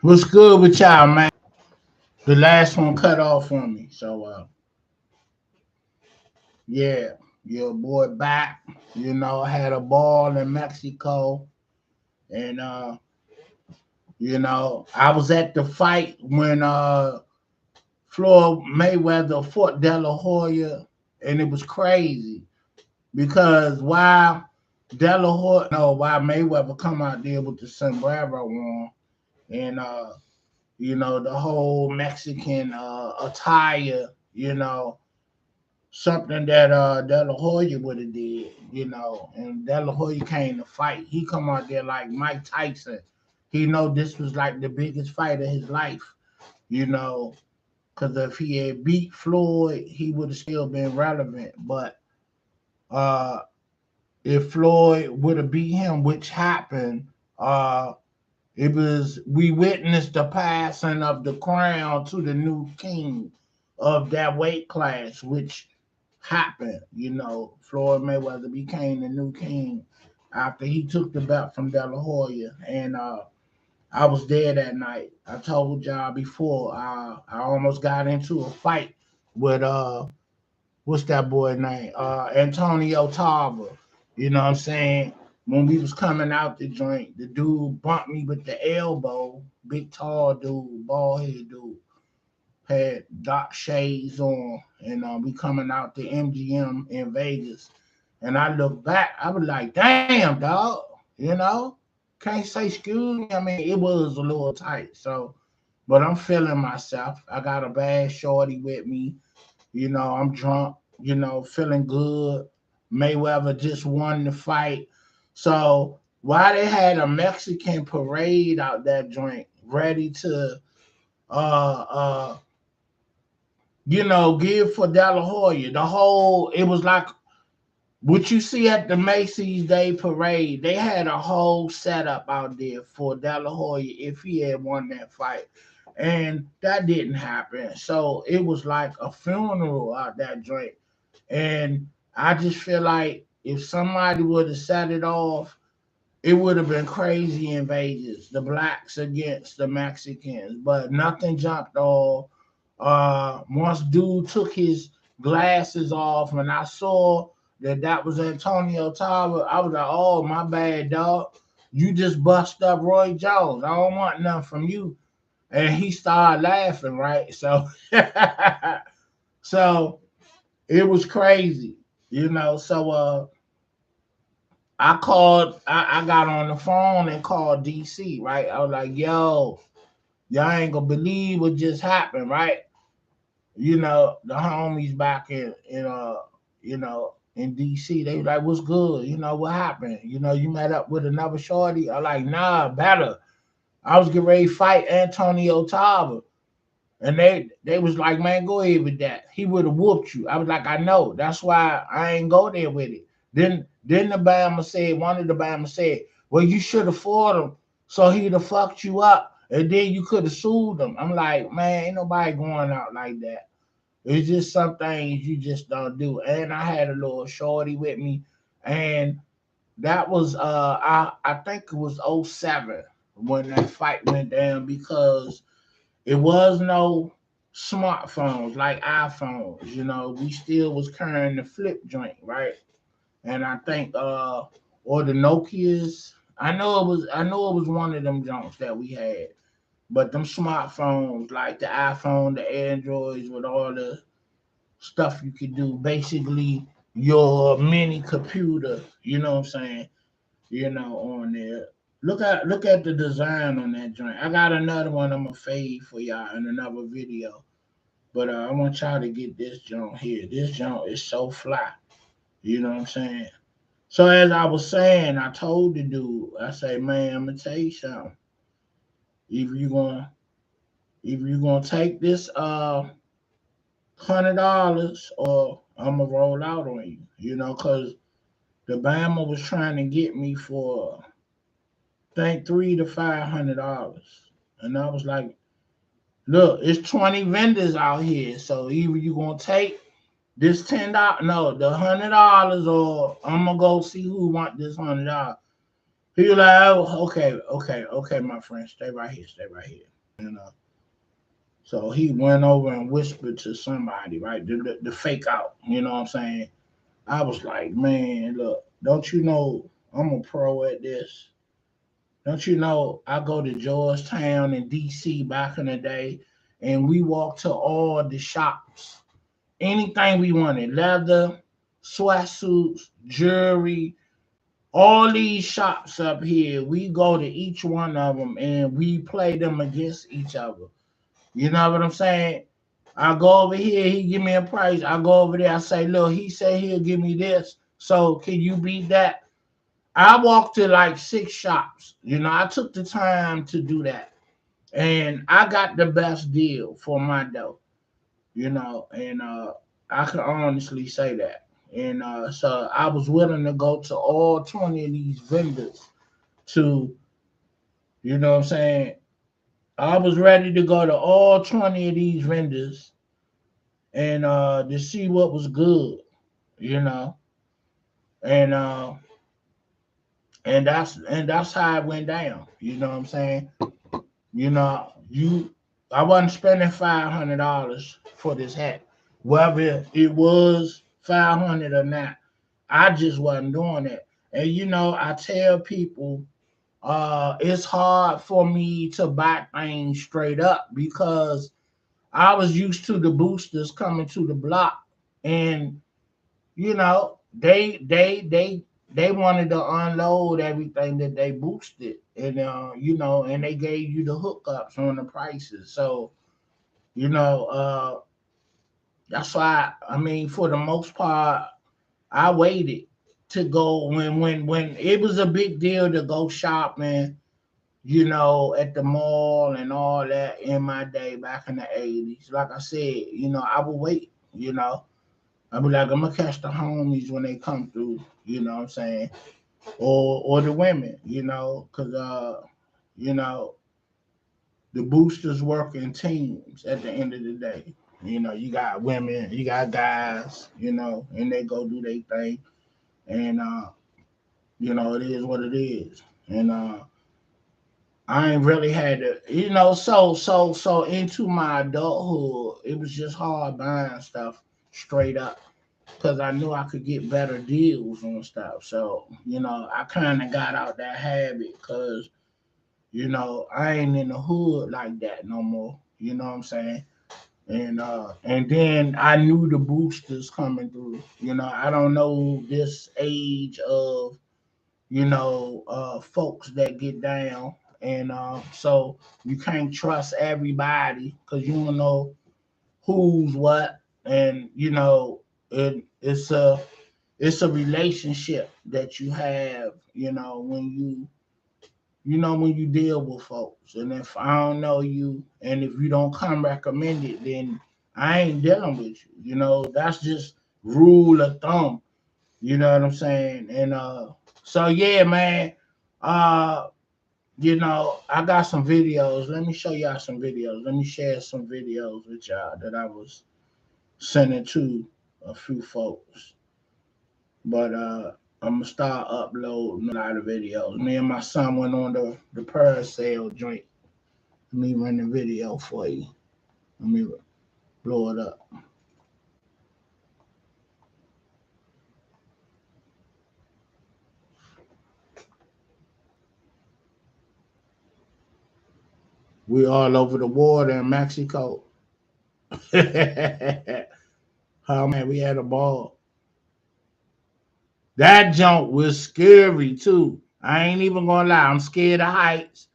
What's good with y'all, man? The last one cut off on me. So yeah, your boy back. I had a ball in Mexico and I was at the fight when Floyd Mayweather fought De La Hoya, and it was crazy because why Mayweather come out there with the sombrero on and the whole Mexican attire, something that De La Hoya would have did, and De La Hoya came to fight. He come out there like Mike Tyson. He know this was like the biggest fight of his life, you know, because if he had beat Floyd, he would have still been relevant. But uh, if Floyd would have beat him, which happened, we witnessed the passing of the crown to the new king of that weight class, which happened. Floyd Mayweather became the new king after he took the belt from De La Hoya, and I was there that night. I told y'all before. I almost got into a fight with what's that boy name? Antonio Tarver. You know what I'm saying? When we was coming out the joint, the dude bumped me with the elbow. Big tall dude, bald head dude, had dark shades on, and we coming out the MGM in Vegas. And I look back, I was like, damn, dog, you know, can't say excuse me. I mean, it was a little tight, so, but I'm feeling myself. I got a bad shorty with me. I'm drunk, feeling good. Mayweather just won the fight. So why they had a Mexican parade out that joint ready to uh uh give for De La Hoya. It was like what you see at the Macy's Day Parade. They had a whole setup out there for De La Hoya if he had won that fight. And that didn't happen. So it was like a funeral out that joint. And I just feel like if somebody would have set it off, it would have been crazy in Vegas. The blacks against the Mexicans, but nothing jumped off. Once dude took his glasses off, and I saw that was Antonio Tarver, I was like, "Oh, my bad, dog. You just bust up Roy Jones. I don't want nothing from you." And he started laughing, right? So, so it was crazy, So, I got on the phone and called DC, right? I was like, yo, y'all ain't gonna believe what just happened, right? The homies back in DC, they was like, what's good? What happened? You met up with another shorty? I like, nah, better. I was getting ready to fight Antonio Tarver. And they was like, man, go ahead with that. He would have whooped you. I was like, I know. That's why I ain't go there with it. Then one of the Bama said, well, you should have fought him so he'd have fucked you up. And then you could have sued him. I'm like, man, ain't nobody going out like that. It's just some things you just don't do. And I had a little shorty with me. And that was I think it was '07 when that fight went down because it was no smartphones like iPhones. We still was carrying the flip joint, right? And I think or the Nokias. I know it was one of them joints that we had. But them smartphones like the iPhone, the Androids with all the stuff you could do, basically your mini computer, you know what I'm saying? On there. Look at the design on that joint. I got another one I'm gonna fade for y'all in another video. But I want y'all to get this joint here. This joint is so fly. You know what I'm saying? So as I was saying, I told the dude, I say, man, I'm gonna tell you something. If you gonna if you gonna take this $100 or I'm gonna roll out on you, cause the Bama was trying to get me for think $300 to $500. And I was like, look, it's 20 vendors out here. So either you gonna take this $10, no, the $100, or I'm gonna go see who want this $100. He was like, oh, okay, my friend, stay right here. You know. So he went over and whispered to somebody, right? The fake out. You know what I'm saying? I was like, man, look, don't you know I'm a pro at this? Don't you know I go to Georgetown in DC back in the day and we walked to all the shops. Anything we wanted, leather, sweatsuits, jewelry, all these shops up here, we go to each one of them and we play them against each other. You know what I'm saying? I go over here, he give me a price. I go over there, I say, look, he said he'll give me this. So can you beat that? I walked to like 6 shops. You know, I took the time to do that. And I got the best deal for my dough, you know, and I can honestly say that. And so I was willing to go to all 20 of these vendors to, you know what I'm saying? I was ready to go to all 20 of these vendors and to see what was good, you know. And that's how it went down. You know what I'm saying? You know, I wasn't spending $500 for this hat, whether it was 500 or not. I just wasn't doing it. And you know, I tell people, it's hard for me to buy things straight up because I was used to the boosters coming to the block, and you know, they wanted to unload everything that they boosted, and you know, and they gave you the hookups on the prices. So you know, that's why I mean, for the most part, I waited to go when it was a big deal to go shopping. You know, at the mall and all that in my day back in the 80s. Like I said, you know, I would wait. You know, I'd be like, I'm gonna catch the homies when they come through. You know what I'm saying? Or the women. Cause you know, the boosters work in teams at the end of the day. You know, you got women, you got guys. You know, and they go do their thing, and you know, it is what it is, and I ain't really had to, you know, so into my adulthood, it was just hard buying stuff straight up because I knew I could get better deals on stuff. So, you know, I kind of got out that habit because, you know, I ain't in the hood like that no more. You know what I'm saying? And then I knew the boosters coming through. You know, I don't know this age of, you know, folks that get down. And so you can't trust everybody because you don't know who's what. And, you know, it's a relationship that you have, when you deal with folks. And if I don't know you and if you don't come recommended, then I ain't dealing with you. You know, that's just rule of thumb. You know what I'm saying? And so yeah, man. Uh you know, I got some videos. Let me show y'all some videos. Let me share some videos with y'all that I was sending to a few folks. But I'm gonna start uploading a lot of videos. Me and my son went on the parasail joint. Let me run the video for you. Let me blow it up. We all over the water in Mexico. Oh man, we had a ball. That jump was scary too. I ain't even gonna lie. I'm scared of heights.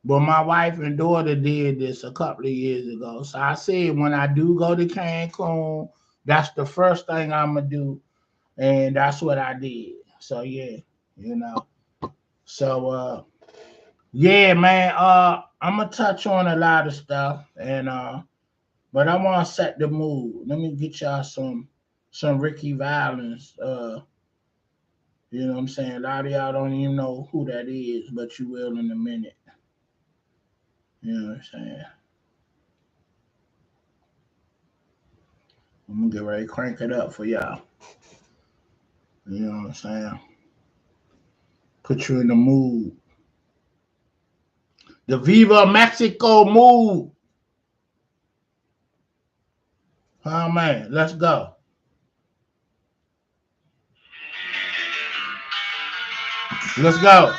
But my wife and daughter did this a couple of years ago. So I said when I do go to Cancun, that's the first thing I'm gonna do. And that's what I did. So yeah, you know. So yeah, man, I'm gonna touch on a lot of stuff and but I wanna set the mood. Let me get y'all some Ricky Valens. You know what I'm saying? A lot of y'all don't even know who that is, but you will in a minute. You know what I'm saying? I'm gonna get ready to crank it up for y'all. You know what I'm saying? Put you in the mood. The Viva Mexico mood. Oh man, let's go. Let's go.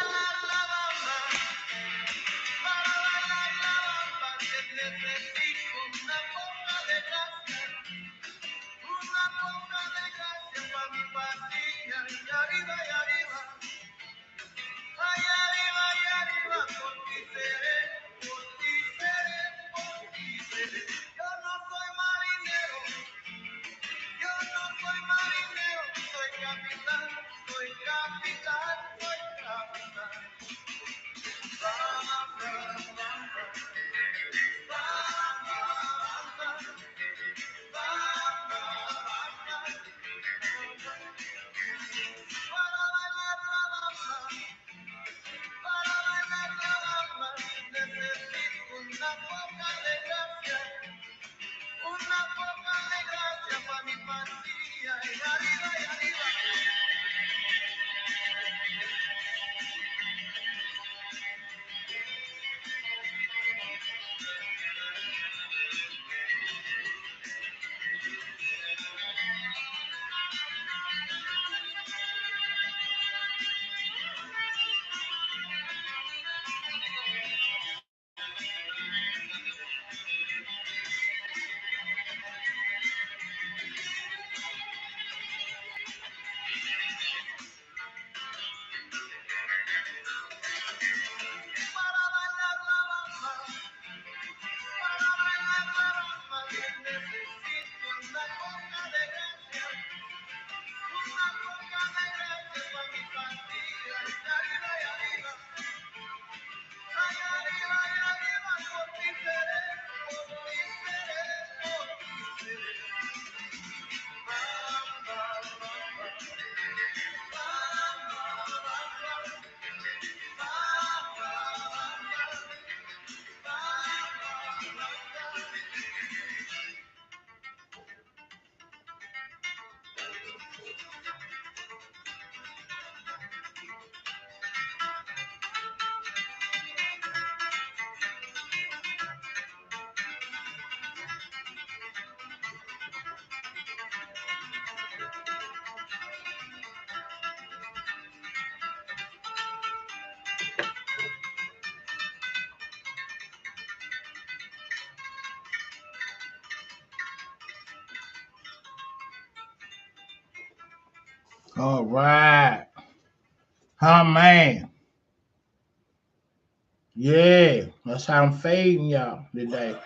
All right. Oh man. Yeah. That's how I'm fading y'all today.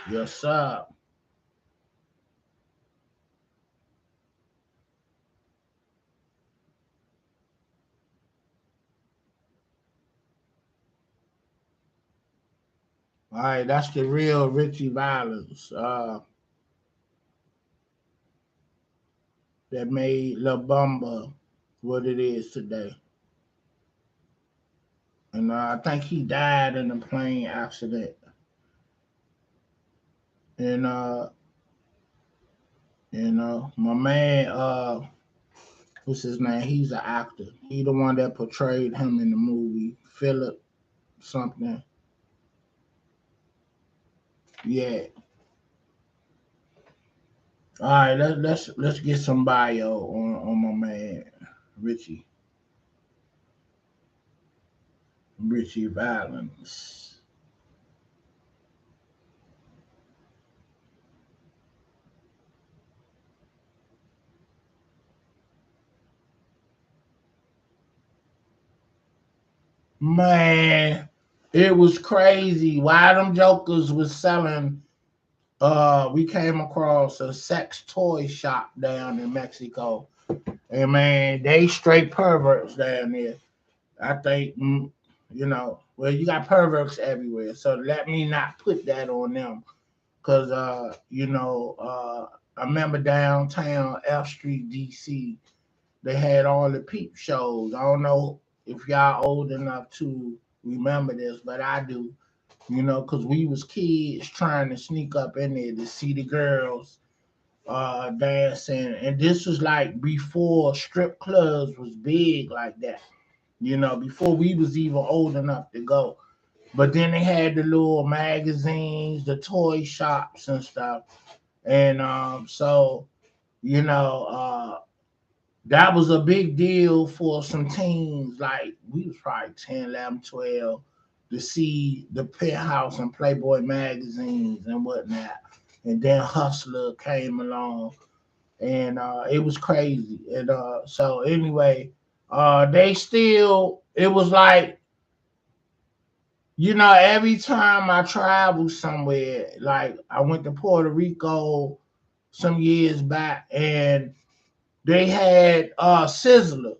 Yes, sir. All right, that's the real Richie Valens that made La Bamba what it is today. And I think he died in a plane accident. And my man, what's his name? He's an actor. He the one that portrayed him in the movie. Philip something. Yeah. All right, let's get some bio on my man Richie Richie Valens. Man, it was crazy. Why them jokers was selling. We came across a sex toy shop down in Mexico, and man, they straight perverts down there. I think, well, you got perverts everywhere, so let me not put that on them, cause I remember downtown F Street, DC, they had all the peep shows. I don't know if y'all old enough to remember this, but I do. Because we was kids trying to sneak up in there to see the girls dancing, and this was like before strip clubs was big like that. before we was even old enough to go. But then they had the little magazines, the toy shops and stuff. And so, you know, that was a big deal for some teens. Like, we was probably 10, 11, 12 to see the Penthouse and Playboy magazines and whatnot. And then Hustler came along, and it was crazy. And so anyway, they still, it was like, every time I travel somewhere, like I went to Puerto Rico some years back, and they had Sizzler.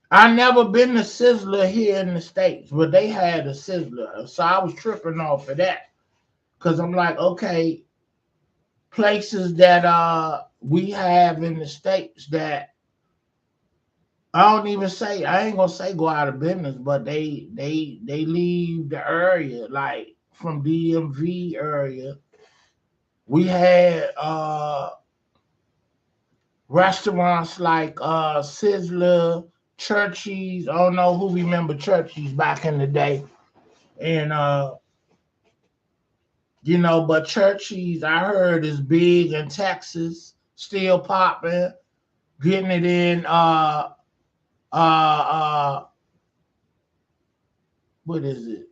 I never been to Sizzler here in the States, but they had a Sizzler. So I was tripping off of that. Cause I'm like, okay, places that we have in the States that I ain't gonna say go out of business, but they leave the area, like from DMV area. We had restaurants like Sizzler, Churchy's. I don't know who remember Churchy's back in the day. And but Churchy's I heard is big in Texas, still popping, getting it in uh what is it?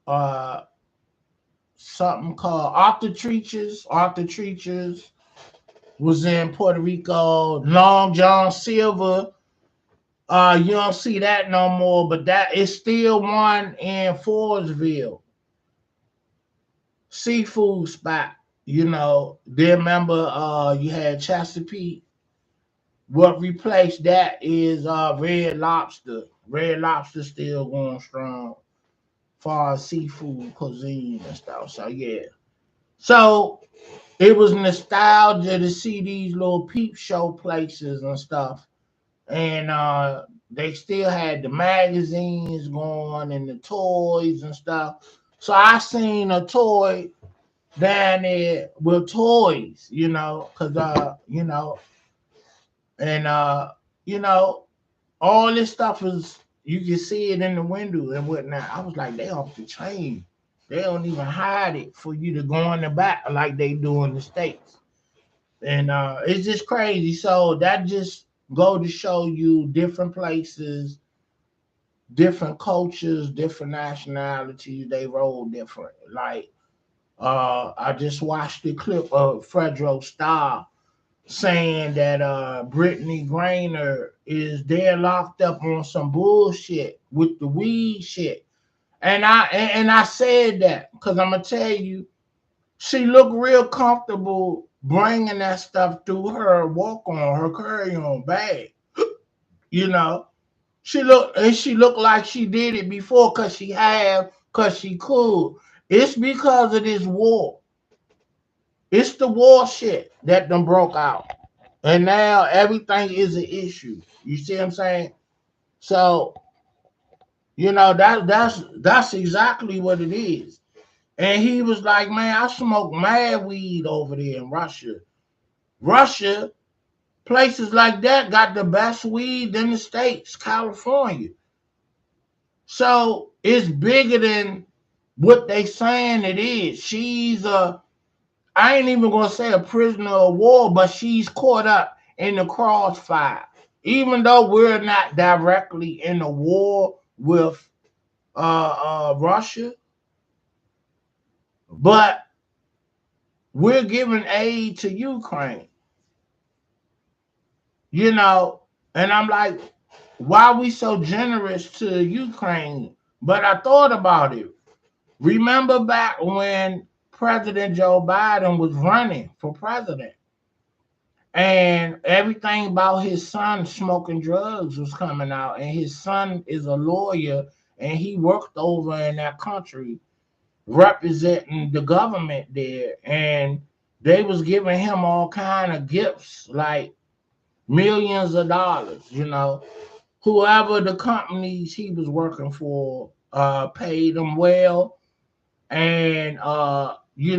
Uh Something called Arthur Treacher's was in Puerto Rico. Long John Silver. You don't see that no more, but that is still one in Forestville. Seafood spot. Then remember you had Chesapeake. What replaced that is Red Lobster. Red Lobster still going strong far as seafood cuisine and stuff. So yeah. So it was nostalgia to see these little peep show places and stuff. And they still had the magazines going and the toys and stuff. So I seen a toy down there with toys, because and you know, all this stuff is you can see it in the window and whatnot. I was like, they off the chain. They don't even hide it for you to go in the back like they do in the States. And it's just crazy. So that just go to show you different places, different cultures, different nationalities, they roll different. Like I just watched the clip of Fredro Starr saying that Brittany Griner is there locked up on some bullshit with the weed shit. And I said that because I'm gonna tell you, she looked real comfortable bringing that stuff through her walk on, her carry on bag. You know, she looked like she did it before because she could. It's because of this war. It's the war shit that done broke out. And now everything is an issue. You see what I'm saying? So, that's exactly what it is. And he was like, man, I smoke mad weed over there in Russia. Russia, places like that got the best weed in the States, California. So it's bigger than what they saying it is. I ain't even gonna say a prisoner of war, but she's caught up in the crossfire. Even though we're not directly in a war with Russia, but we're giving aid to Ukraine, you know, and I'm like, why are we so generous to Ukraine? But I thought about it. Remember back when President Joe Biden was running for president and everything about his son smoking drugs was coming out, and his son is a lawyer and he worked over in that country representing the government there, and they was giving him all kind of gifts like millions of dollars, whoever the companies he was working for paid him well, and he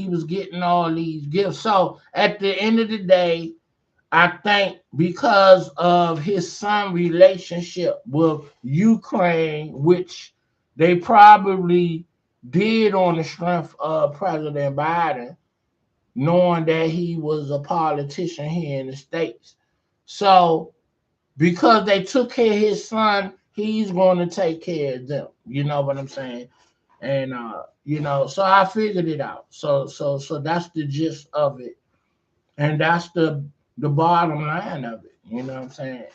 was getting all these gifts. So at the end of the day, I think because of his son relationship with Ukraine, which they probably did on the strength of President Biden, knowing that he was a politician here in the States. So because they took care of his son, he's going to take care of them. You know what I'm saying? And so I figured it out. So that's the gist of it, and that's the bottom line of it. You know what I'm saying?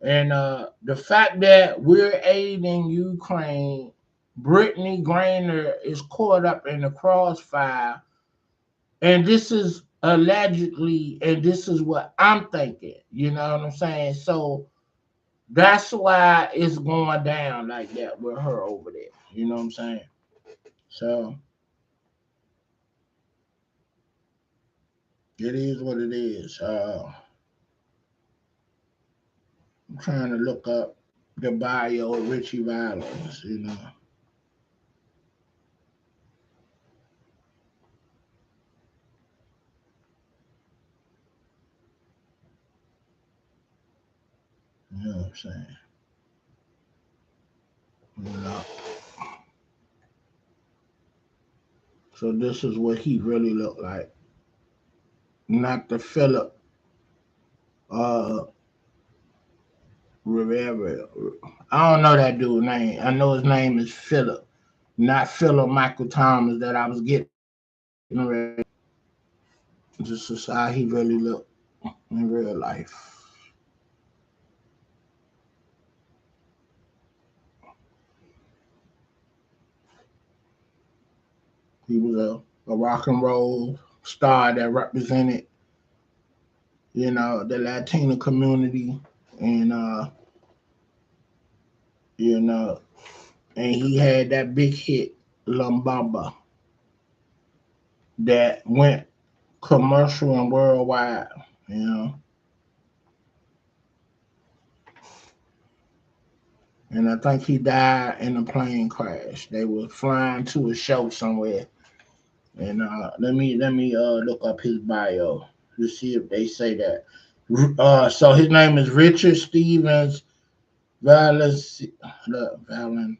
And the fact that we're aiding Ukraine, Brittany Griner is caught up in the crossfire, and this is allegedly, and this is what I'm thinking. You know what I'm saying? So that's why it's going down like that with her over there. You know what I'm saying? So it is what it is. I'm trying to look up the bio of Richie Valens. You know what I'm saying? You know. So this is what he really looked like. Not the Philip uh Rivera. I don't know that dude's name. I know his name is Philip, not Philip Michael Thomas that I was getting ready. This is how he really looked in real life. He was a rock and roll star that represented, the Latino community, and you know, and he had that big hit, Bamba, that went commercial and worldwide. You know, and I think he died in a plane crash. They were flying to a show somewhere, and let me look up his bio to see if they say that. So his name is Richard Stevens Valens, Valenzuela.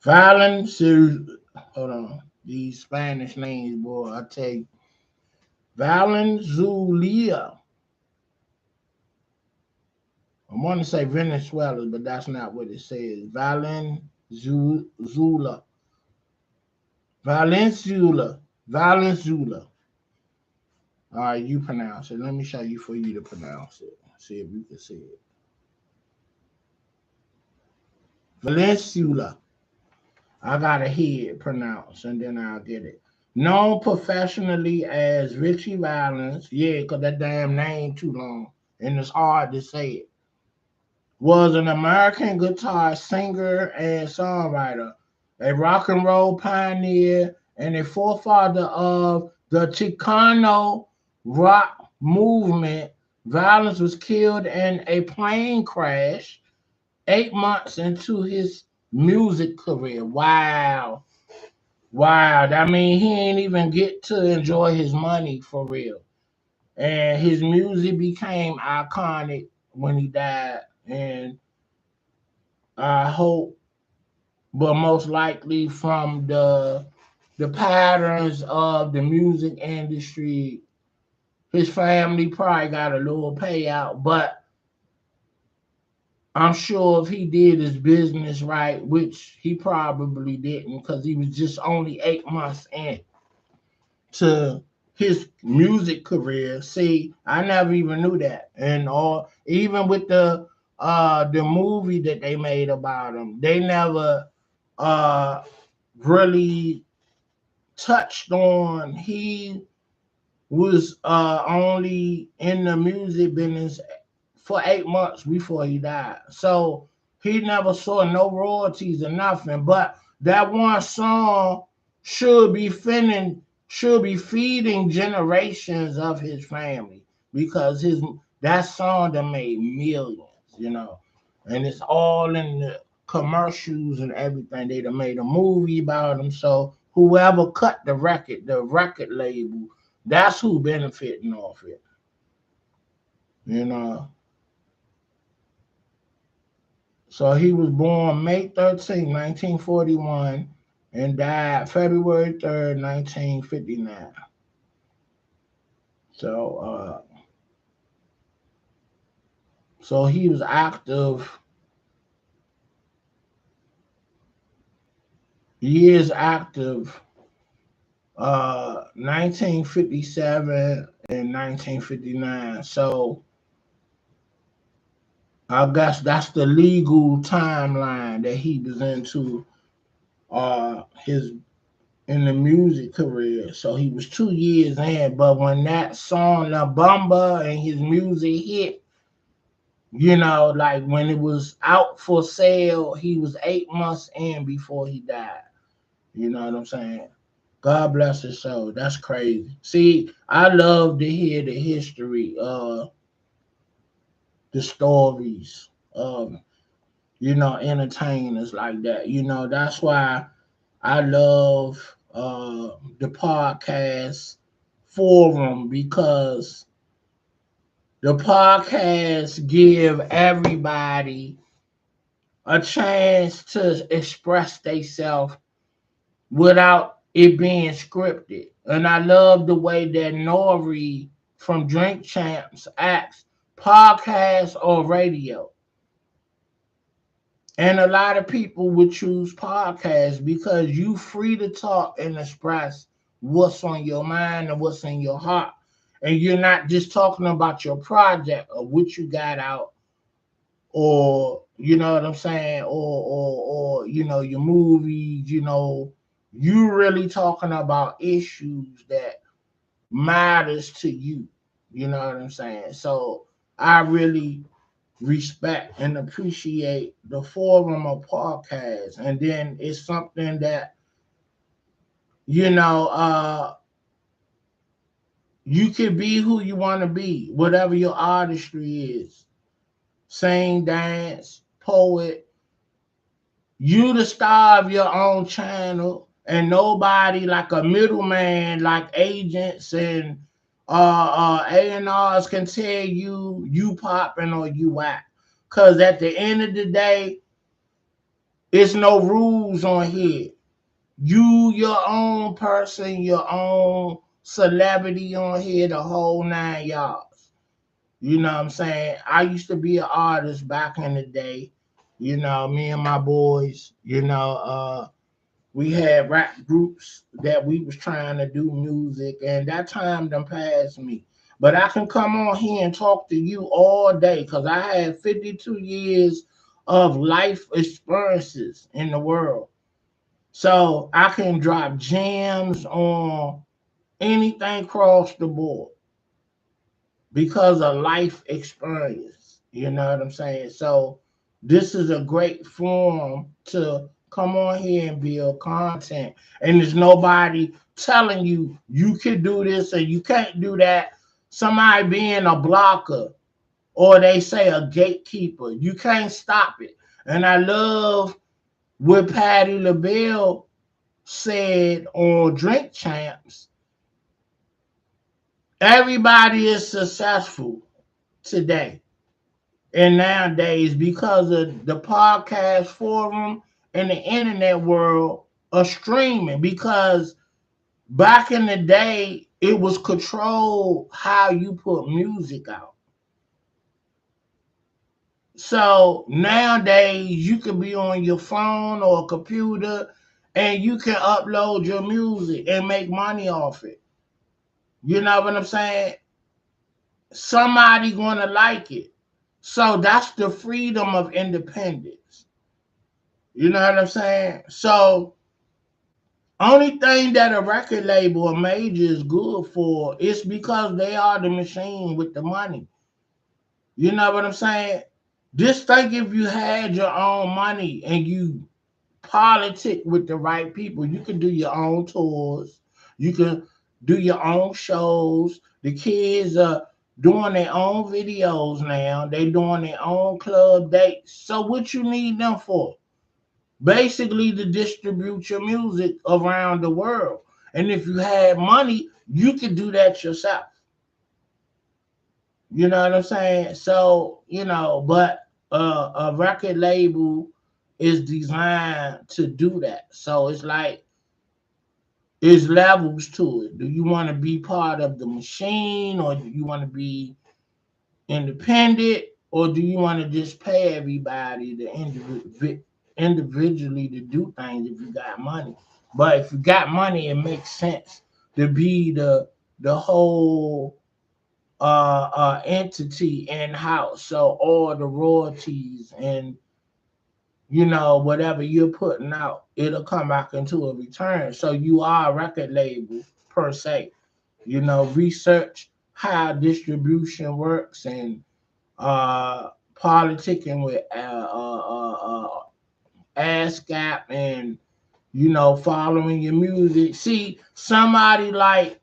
Valenzuela. Hold on. These Spanish names, boy, I tell you. Valenzuela. I want to say Venezuela, but that's not what it says. Valenzuela. Valenzuela. Valenzuela. All right, you pronounce it. Let me show you for you to pronounce it. See if you can see it. Valenzuela. I gotta hear it pronounced, and then I'll get it. Known professionally as Richie Valens, yeah, because that damn name too long, and it's hard to say it. Was an American guitar singer and songwriter, a rock and roll pioneer, and a forefather of the Chicano rock movement. Valens was killed in a plane crash 8 months into his music career. Wow. Wow. I mean, he ain't even get to enjoy his money for real. And his music became iconic when he died. And I hope, but most likely from the patterns of the music industry, his family probably got a little payout, but I'm sure if he did his business right, which he probably didn't, because he was just only 8 months in to his music career. See, I never even knew that. And all even with the movie that they made about him, they never uh really touched on he was only in the music business for 8 months before he died. So he never saw no royalties or nothing. But that one song should be feeding generations of his family, because his that song that made millions. And it's all in the commercials and everything. They done made a movie about him. So whoever cut the record label, That's who benefiting off it. You know. So he was born May 13, 1941, and died February 3rd, 1959. So so he was active, years active, 1957 and 1959. So I guess that's the legal timeline that he was into his in the music career. So he was 2 years in, but when that song La Bamba and his music hit, like when it was out for sale, he was 8 months in before he died. You know what I'm saying? God bless his soul. That's crazy. See, I love to hear the history, the stories, entertainers like that. That's why I love the podcast forum, because the podcast give everybody a chance to express themselves without it being scripted. And I love the way that Nori from Drink Champs acts, podcast or radio. And a lot of people would choose podcasts because you free to talk and express what's on your mind and what's in your heart. And you're not just talking about your project or what you got out, or you know what I'm saying, or your movies, you really talking about issues that matters to you. You know what I'm saying? So I really respect and appreciate the forum of podcasts. And then it's something that, you know, uh, you can be who you want to be, whatever your artistry is. Sing, dance, poet. You the star of your own channel, and nobody like a middleman like agents and A&Rs can tell you popping or you whack. Cause at the end of the day, it's no rules on here. You your own person, your own celebrity on here, the whole 9 yards. You know what I'm saying? I used to be an artist back in the day. Me and my boys, we had rap groups that we was trying to do music, and that time done passed me. But I can come on here and talk to you all day because I had 52 years of life experiences in the world. So I can drop gems on anything across the board because of life experience. You know what I'm saying? So this is a great forum to come on here and build content. And there's nobody telling you you can do this or you can't do that. Somebody being a blocker, or they say a gatekeeper. You can't stop it. And I love what Patti LaBelle said on Drink Champs. Everybody is successful today and nowadays because of the podcast forum and the internet world of streaming. Because back in the day, it was controlled how you put music out. So nowadays, you can be on your phone or a computer and you can upload your music and make money off it. You know what I'm saying? Somebody gonna like it. So that's the freedom of independence. You know what I'm saying? So only thing that a record label or major is good for is because they are the machine with the money. You know what I'm saying? Just think if you had your own money and you politic with the right people, you can do your own tours. You can do your own shows. The kids are doing their own videos now. They doing their own club dates. So what you need them for? Basically to distribute your music around the world. And if you had money, you could do that yourself. You know what I'm saying? So, but a record label is designed to do that. So it's like there's levels to it. Do you want to be part of the machine, or do you want to be independent, or do you want to just pay everybody to individually to do things if you got money? But if you got money, it makes sense to be the whole entity in house. So all the royalties and whatever you're putting out, it'll come back into a return. So you are a record label per se. Research how distribution works and politicking with ASCAP and following your music. See, somebody like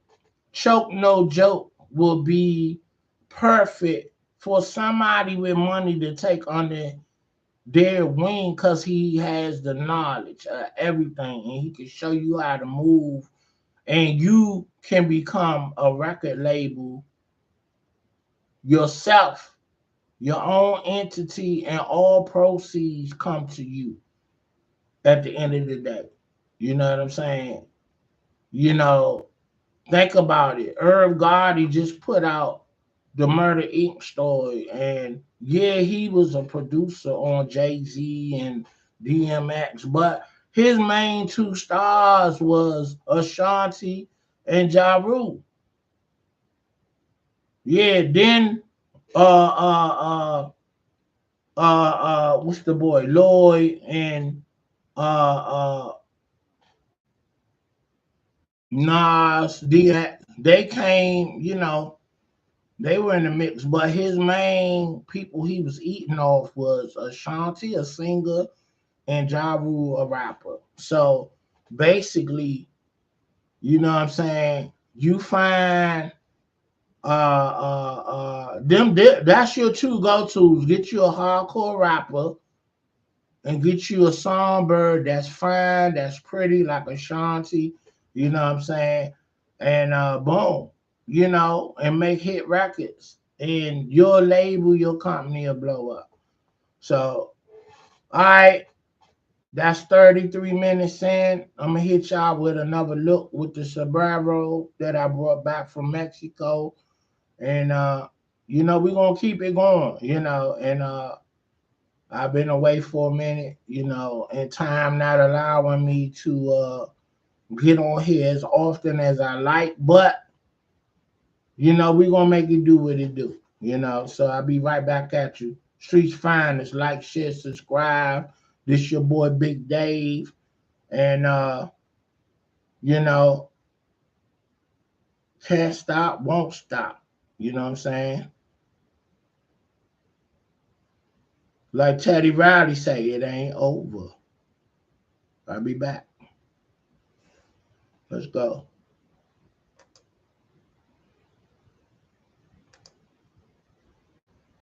Choke No Joke will be perfect for somebody with money to take under their wing because he has the knowledge of everything and he can show you how to move, and you can become a record label yourself, your own entity, and all proceeds come to you at the end of the day. You know what I'm saying? You know, think about it. Irv Gotti just put out the Murder Inc. story, and yeah, he was a producer on Jay-Z and DMX, but his main two stars was Ashanti and Ja Rule. Yeah, then what's the boy? Lloyd and uh Nas, they came, they were in the mix, but his main people he was eating off was Ashanti, a singer, and Ja Rule, a rapper. So basically, you know what I'm saying, you find that's your two go-tos. Get you a hardcore rapper and get you a songbird that's fine, that's pretty, like Ashanti, you know what I'm saying? And boom, and make hit records. And your label, your company will blow up. So, all right, that's 33 minutes in. I'm gonna hit y'all with another look with the Sombrero that I brought back from Mexico. And we're gonna keep it going, and I've been away for a minute, and time not allowing me to get on here as often as I like, but we're gonna make it do what it do, So I'll be right back at you. Streets Finest, like, share, subscribe. This your boy Big Dave. And you know, can't stop, won't stop. You know what I'm saying? Like Teddy Riley say, it ain't over. I'll be back. Let's go.